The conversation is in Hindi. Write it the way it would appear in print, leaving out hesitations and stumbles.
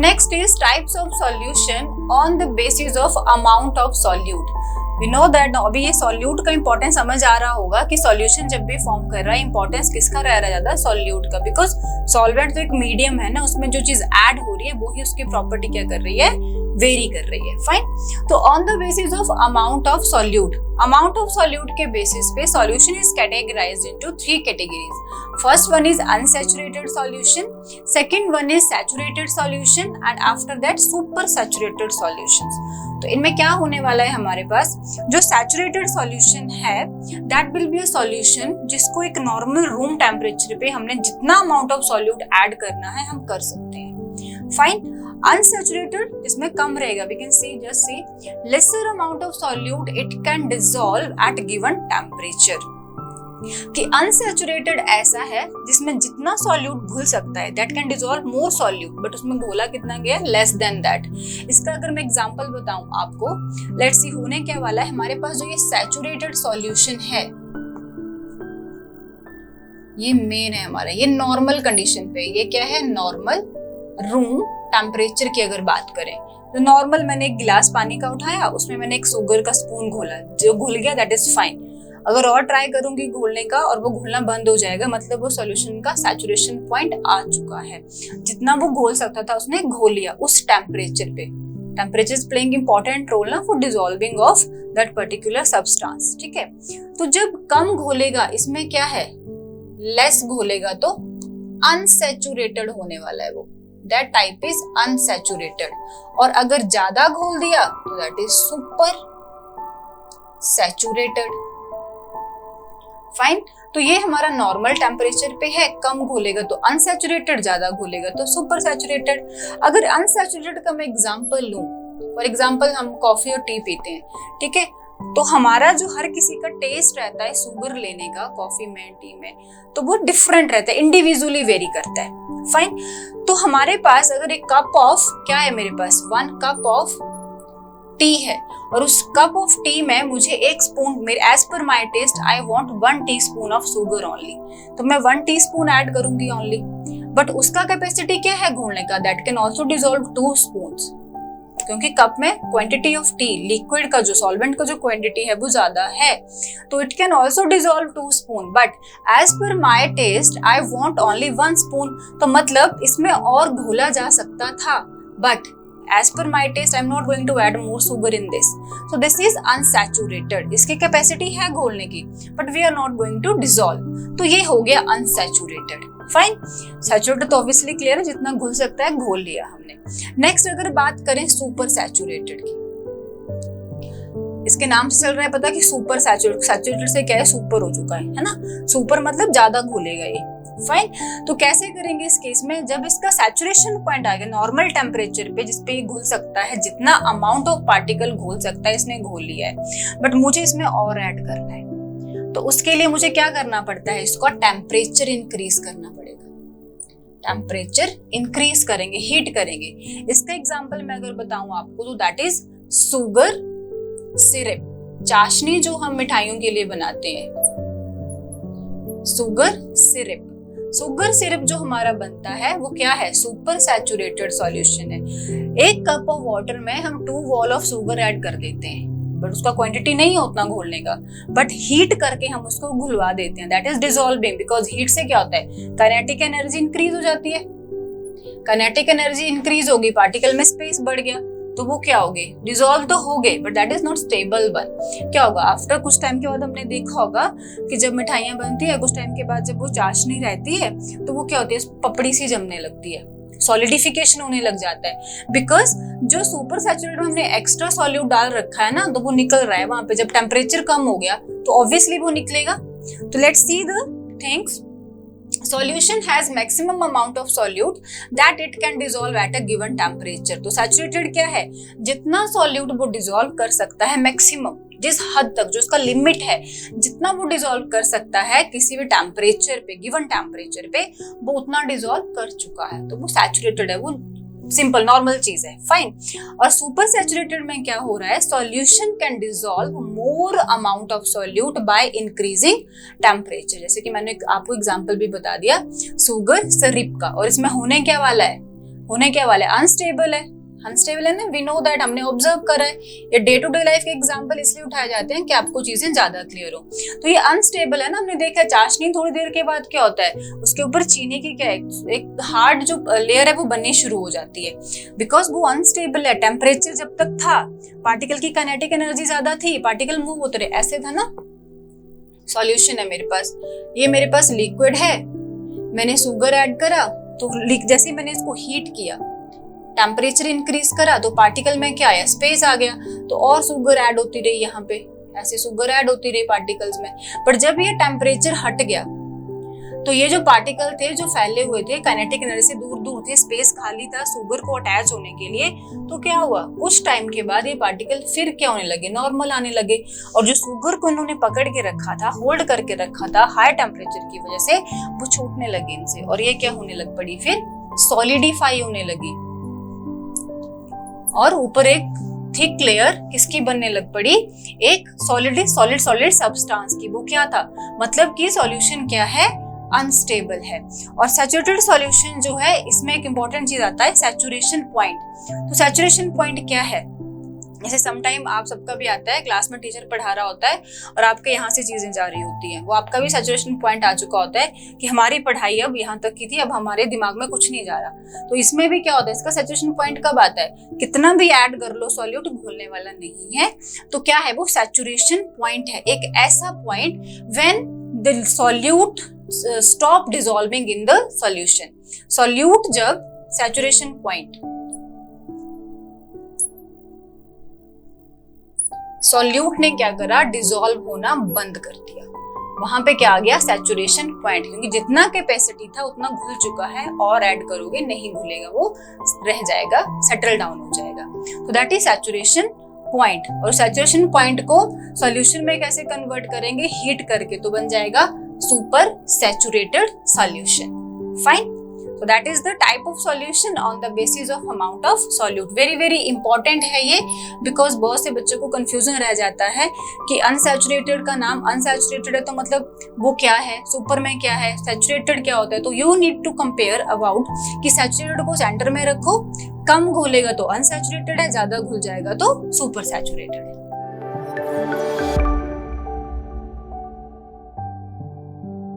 Next is types of solution on the basis of amount of solute. We know that अभी ये solute का इंपॉर्टेंस समझ आ रहा होगा कि सॉल्यूशन जब भी फॉर्म कर रहा है इंपॉर्टेंस किसका रह रहा है ज्यादा, सॉल्यूट का, बिकॉज सॉल्वेंट तो एक मीडियम है ना, उसमें जो चीज ऐड हो रही है वो ही उसकी प्रॉपर्टी क्या कर रही है, वेरी कर रही है। फाइन, तो on the basis of amount of solute, amount of solute के बेसिस पे solution is categorised into 3 categories. First one is unsaturated solution, second one is saturated solution and after that super saturated solutions. तो इनमें क्या होने वाला है हमारे पास, जो सैचुरेटेड सॉल्यूशन है that will be a solution जिसको एक नॉर्मल रूम टेम्परेचर पे हमने जितना अमाउंट ऑफ सॉल्यूट ऐड करना है हम कर सकते हैं। फाइन, अनसैचुरेटेड इसमें कम रहेगा, we can see just see lesser amount of solute it can dissolve at given temperature. कि अनसैचुरेटेड ऐसा है जिसमें जितना सॉल्यूट घुल सकता है that can dissolve more solute, but उसमें घोला कितना गया, लेस देन दैट। इसका अगर मैं एग्जांपल बताऊं आपको, लेट्स सी होने क्या वाला है, हमारे पास जो ये सैचुरेटेड सॉल्यूशन है ये मेन है हमारा, ये नॉर्मल कंडीशन पे, ये क्या है, नॉर्मल रूम टेम्परेचर की अगर बात करें तो नॉर्मल मैंने एक गिलास पानी का उठाया, उसमें मैंने एक शुगर का स्पून घोला, जो घुल गया दैट इज फाइन। अगर और ट्राई करूंगी घोलने का और वो घुलना बंद हो जाएगा, मतलब वो सॉल्यूशन का सैचुरेशन पॉइंट आ चुका है, जितना वो घोल सकता था उसने घोल लिया उस टेम्परेचर पे। Temperature is playing important role ना for dissolving of that particular substance, ठीक है। तो जब कम घोलेगा, इसमें क्या है, लेस घोलेगा तो अनसैचुरेटेड होने वाला है वो, दैट टाइप इज अनसैचुरेटेड। और अगर ज्यादा घोल दिया तो that is super saturated. Fine, तो ये हमारा नॉर्मल टेम्परेचर पे है, कम घोलेगा तो अनसैचुरेटेड, ज्यादा घोलेगा तो सुपर सैचुरेटेड। अगर अनसैचुरेटेड का मैं एग्जांपल लूं, फॉर एग्जांपल हम कॉफी और टी पीते हैं, ठीक है, तो हमारा जो हर किसी का टेस्ट रहता है शुगर लेने का कॉफी में टी में, तो वो डिफरेंट रहता है, इंडिविजुअली वेरी करता है। फाइन, तो हमारे पास अगर एक कप ऑफ क्या है, मेरे पास 1 कप ऑफ टी है और उस कप ऑफ टी में मुझे 1 स्पून, मेरे as per my taste I want 1 teaspoon of sugar only, तो मैं 1 टीस्पून ऐड करूंगी ओनली, बट उसका कैपेसिटी क्या है घोलने का, that can also dissolve 2 spoons, क्योंकि कप में क्वांटिटी ऑफ टी, लिक्विड का जो सॉल्वेंट का जो क्वांटिटी है वो ज्यादा है, तो it can also dissolve 2 spoon, but as per my taste I want only 1 spoon. तो मतलब इसमें और घोला जा सकता था, but as per my taste I'm not going to add more sugar in this, so this is unsaturated। इसकी कैपेसिटी है घोलने की but we are not going to dissolve, तो ये हो गया unsaturated। फाइन, सैचुरेटेड तो ऑब्वियसली क्लियर है, जितना घुल सकता है घोल लिया हमने। नेक्स्ट अगर बात करें सुपर सैचुरेटेड की, इसके नाम से चल रहा है पता कि सुपर सैचुरेटेड, सैचुरेटेड से क्या है, सुपर हो चुका है ना, सुपर मतलब ज्यादा घुलेगा ये। फाइन, तो कैसे करेंगे इस केस में, जब इसका सैचुरेशन पॉइंट आएगा नॉर्मल टेम्परेचर पे जिसपे ये घुल सकता है, जितना अमाउंट ऑफ पार्टिकल घोल सकता है इसने घोल लिया है, बट मुझे इसमें और ऐड करना है, तो उसके लिए मुझे क्या करना पड़ता है, इसका टेम्परेचर इंक्रीज करना पड़ेगा। टेम्परेचर इंक्रीज करेंगे, हीट करेंगे। इसका एग्जांपल मैं अगर बताऊं आपको तो दैट इज शुगर सिरप, चाशनी जो हम मिठाइयों के लिए बनाते हैं, शुगर सिरप। शुगर सिरप जो हमारा बनता है वो क्या है, सुपर सैचुरेटेड सॉल्यूशन है। 1 कप ऑफ वाटर में हम 2 वॉल ऑफ शुगर ऐड कर देते हैं, बट उसका क्वांटिटी नहीं है उतना घोलने का, बट हीट करके हम उसको घुलवा देते हैं, that is dissolving, because heat से क्या होता है, काइनेटिक एनर्जी इंक्रीज हो जाती है। काइनेटिक एनर्जी इंक्रीज होगी, पार्टिकल में स्पेस बढ़ गया, तो वो क्या हो गए, डिसॉल्व तो हो गए, but that is not stable one. क्या होगा, आफ्टर कुछ टाइम के बाद हमने देखा होगा कि जब मिठाइयां बनती है कुछ टाइम के बाद जब वो चाशनी रहती है तो वो क्या होती है, पपड़ी सी जमने लगती है, सॉलिडिफिकेशन होने लग जाता है, बिकॉज जो सुपर सैचुरेटेड में हमने एक्स्ट्रा सॉल्यूट डाल रखा है ना, तो वो निकल रहा है वहां पे। जब टेम्परेचर कम हो गया तो ऑब्वियसली वो निकलेगा। तो let's see the things. Solution has maximum amount of solute that it can dissolve at a given temperature। तो सैचुरेटेड क्या है, जितना सॉल्यूट वो डिसॉल्व कर सकता है मैक्सिमम, जिस हद तक, जो उसका लिमिट है, जितना वो डिसॉल्व कर सकता है किसी भी टेम्परेचर पे, गिवन टेम्परेचर पे, वो उतना डिसॉल्व कर चुका है, तो वो सैचुरेटेड है, वो सिंपल नॉर्मल चीज है। फाइन, और सुपर सैचुरेटेड में क्या हो रहा है, solution can dissolve more amount of solute by increasing temperature. जैसे कि मैंने आपको एग्जांपल भी बता दिया शुगर सिरप का, और इसमें होने क्या वाला है, होने क्या वाला है, अनस्टेबल है। अनस्टेबल है ना, वी नो दैट, हमने ऑब्जर्व करा है। ये डे टू डे लाइफ के एग्जांपल इसलिए उठाए जाते हैं कि आपको चीजें ज्यादा क्लियर हो। तो ये अनस्टेबल है ना, हमने देखा चाशनी थोड़ी देर के बाद क्या होता है, उसके ऊपर चीनी की क्या है, एक हार्ड जो लेयर है वो बननी शुरू हो जाती है, बिकॉज वो अनस्टेबल है। टेम्परेचर जब तक था, पार्टिकल की काइनेटिक एनर्जी ज्यादा थी, पार्टिकल मूव होते रहे, ऐसे था ना। सॉल्यूशन है मेरे पास, ये मेरे पास लिक्विड है, मैंने शुगर ऐड करा, तो जैसे मैंने इसको हीट किया, टेम्परेचर इंक्रीज करा, तो पार्टिकल में क्या आया, स्पेस आ गया, तो और शुगर ऐड होती रही, यहाँ पे ऐसे शुगर ऐड होती रही पार्टिकल्स में। पर जब ये टेम्परेचर हट गया, तो ये जो पार्टिकल थे जो फैले हुए थे, काइनेटिक एनर्जी से दूर दूर थे, स्पेस खाली था शुगर को अटैच होने के लिए, तो क्या हुआ, कुछ टाइम के बाद ये पार्टिकल फिर क्या होने लगे, नॉर्मल आने लगे। और जो शुगर को इन्होंने पकड़ के रखा था, होल्ड करके रखा था हाई टेम्परेचर की वजह से, वो छूटने लगे इनसे, और ये क्या होने लग पड़ी, फिर सॉलिडिफाई होने लगी, और ऊपर एक थिक लेयर किसकी बनने लग पड़ी, एक सॉलिड सब्सटेंस की। वो क्या था, मतलब कि सॉल्यूशन क्या है, अनस्टेबल है। और सैचुरेटेड सॉल्यूशन जो है, इसमें एक इंपॉर्टेंट चीज आता है, सैचुरेशन पॉइंट। तो सैचुरेशन पॉइंट क्या है, जैसे समटाइम आप सबका भी आता है, क्लास में टीचर पढ़ा रहा होता है और आपके यहाँ से चीजें जा रही होती हैं, वो आपका भी सैचुरेशन पॉइंट आ चुका होता है कि हमारी पढ़ाई अब यहाँ तक की थी, अब हमारे दिमाग में कुछ नहीं जा रहा। तो इसमें भी क्या होता है, इसका सैचुरेशन पॉइंट कब आता है, कितना भी ऐड कर लो सॉल्यूट, घुलने वाला नहीं है। तो क्या है वो, सैचुरेशन पॉइंट है, एक ऐसा point when the solute stop dissolving in the solution. Solute जब सैचुरेशन पॉइंट, सॉल्यूट ने क्या करा, डिसॉल्व होना बंद कर दिया, वहां पे क्या आ गया, सैचुरेशन पॉइंट, क्योंकि जितना कैपेसिटी था उतना घुल चुका है, और ऐड करोगे नहीं घुलेगा, वो रह जाएगा, सेटल डाउन हो जाएगा। तो दैट इज सैचुरेशन पॉइंट। और सैचुरेशन पॉइंट को सॉल्यूशन में कैसे कन्वर्ट करेंगे, हीट करके, तो बन जाएगा super saturated solution. Fine. So that is the type of solution on the basis of amount of solute. Very important है ये, because बहुत से बच्चों को confusion रह जाता है कि unsaturated का नाम unsaturated है तो मतलब वो क्या है, super में क्या है, saturated क्या होता है। तो you need to compare about कि saturated को center में रखो, कम घुलेगा तो unsaturated है, ज्यादा घुल जाएगा तो super saturated है।